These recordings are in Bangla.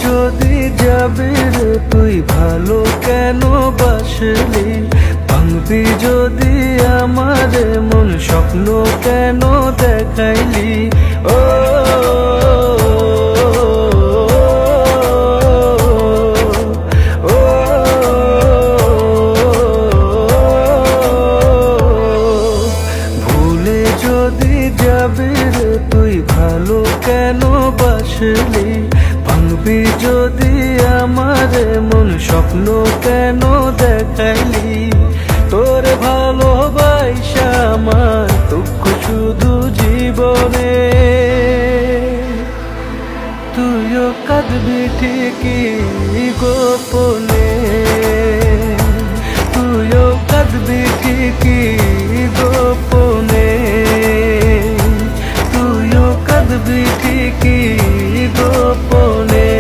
যদি যাবি রে তুই ভালো কেন বাসলি, ভাঙবি যদি আমার মন স্বপ্ন কেন দেখাইলি। ও ভুলে যদি যাবি রে তুই ভালো কেন বাসলি, ভাঙবি যদি আমার মন স্বপ্ন কেন দেখাইলি। তোর ভালোবাসা আমার দুঃখ শুধু জীবনে, তুইও কাঁদবি ঠিকই গোপনে, তুইও কাঁদবি ঠিকই গোপনে, তুইও কাঁদবি ঠিকই গোপনে,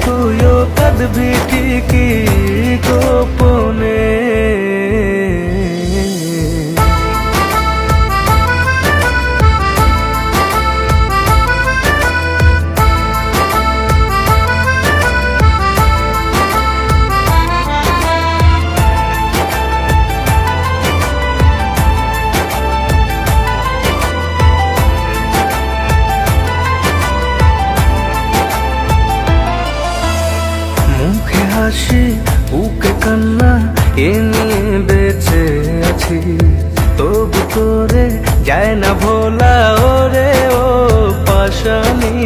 তুইও কাঁদবি ঠিকই গোপনে। মুখে হাসি বুকে কান্না এ নিয়ে বেঁচে আছি, তবু তোরে যায় না ভোলা ওরে ও পাশানি।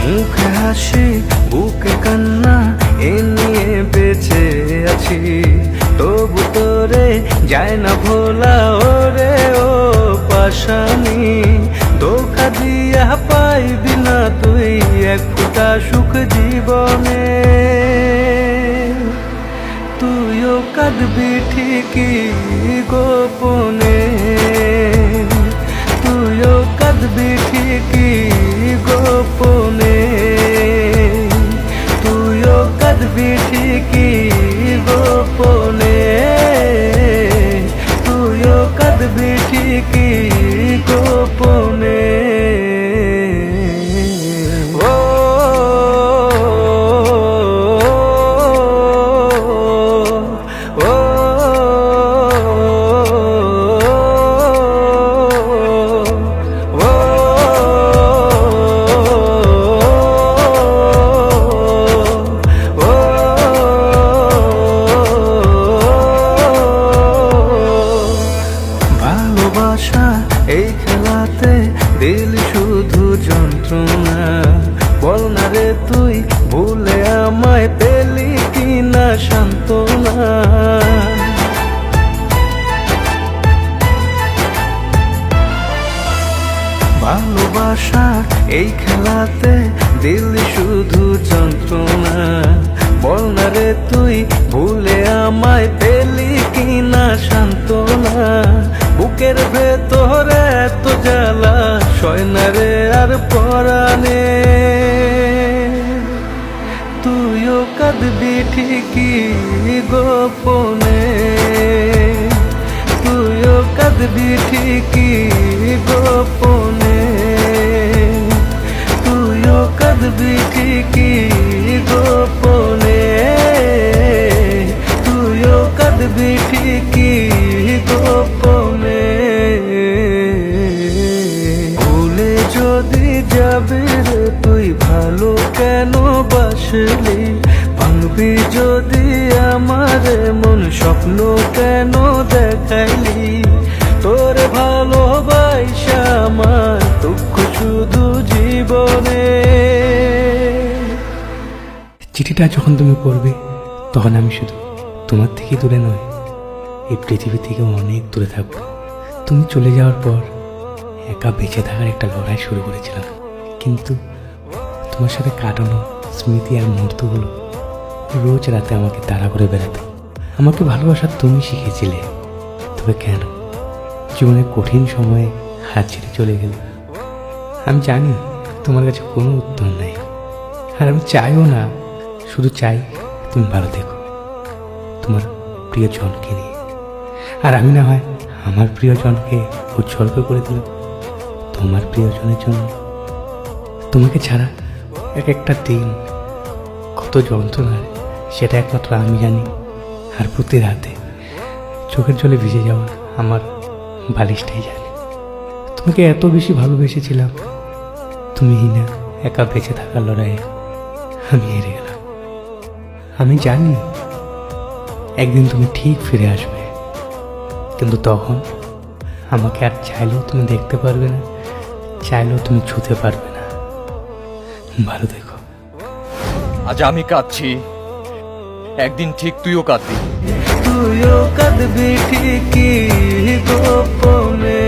মুখে হাসি বুকে কান্না এ নিয়ে বেঁচে আছি, তবু তোরে যায় না ভোলা ওরে ও পাশানি। ধোঁকা দিয়া পাইবি না তুই এক ফোঁটা সুখ জীবনে, তুইও কাঁদবি ঠিকই গোপনে, তুইও কাঁদবি ঠিকই গোপনে, তুইও কাঁদবি ঠিকই গোপনে, তুইও কাঁদবি ঠিকই গোপনে। ও ও ভালোবাসা এই খেলাতে দিল শুধু যন্ত্রণা, বল না রে তুই ভুলে আমায় পেলি কিনা সান্ত্বনা। ভালোবাসা এই খেলাতে দিল শুধু যন্ত্রণা, বল না রে তুই ভুলে আমায় পেলি কিনা সান্ত্বনা। বুকের ভেতরে এত জ্বালা সয় না রে আর পরাণে, তুইও কাঁদবি ঠিকই গোপনে, তুইও কাঁদবি ঠিকই গোপনে, তুইও কাঁদবি ঠিকই গোপনে, তুইও কাঁদবি ঠিকই গোপনে। ভুলে যদি যাবি রে তুই ভালো কেন বাসলি, ভাঙবি যদি আমার মন স্বপ্ন কেন দেখাইলি। তোর ভালোবাসা আমার দুঃখ শুধু জীবনে। চিঠিটা যখন তুমি পড়বে তখন আমি শুধু তোমার থেকে দূরে নয়, এই পৃথিবী থেকে অনেক দূরে থাকবো। তুমি চলে যাওয়ার পর একা বেঁচে থাকার একটা লড়াই শুরু করেছিলাম, কিন্তু তোমার সাথে কাটানো স্মৃতি আর মুহূর্তগুলো রোজ রাতে আমাকে তাড়া করে বেড়াতো। আমাকে ভালোবাসা তুমি শিখেছিলে, তবে কেন জীবনের কঠিন সময়ে হাত ছেড়ে চলে গেলে? আমি জানি তোমার কাছে কোনো উত্তর নেই, আর আমি চাইও না, শুধু চাই তুমি ভালো থেকো তোমার প্রিয় জনকে নিয়ে। আর আমি না হয় আমার প্রিয়জনকে উৎসর্গ করে দিলাম তোমার প্রিয়জনের জন্য। তোমাকে ছাড়া এক একটা দিন কত যন্ত্রণার সেটা একমাত্র আমি জানি। আর প্রতি রাতে চোখের জলে ভিজে যাওয়া আমার বালিশটাই জানে। তোমাকে এত বেশি ভালোবেসেছিলাম, তুমি না একা বেঁচে থাকার লড়াইয়ে আমি হেরে গেলাম। আমি জানি একদিন তুমি ঠিক ফিরে আসবে, কিন্তু তখন আমাকে আর চাইলেও তুমি দেখতে পারবে না, চাইলেও তুমি ছুঁতে পারবে না। ভালো দেখো। আজ আমি কাঁদছি, একদিন ঠিক তুইও কাঁদবি। তুইও কাঁদবি ঠিকই গোপনে।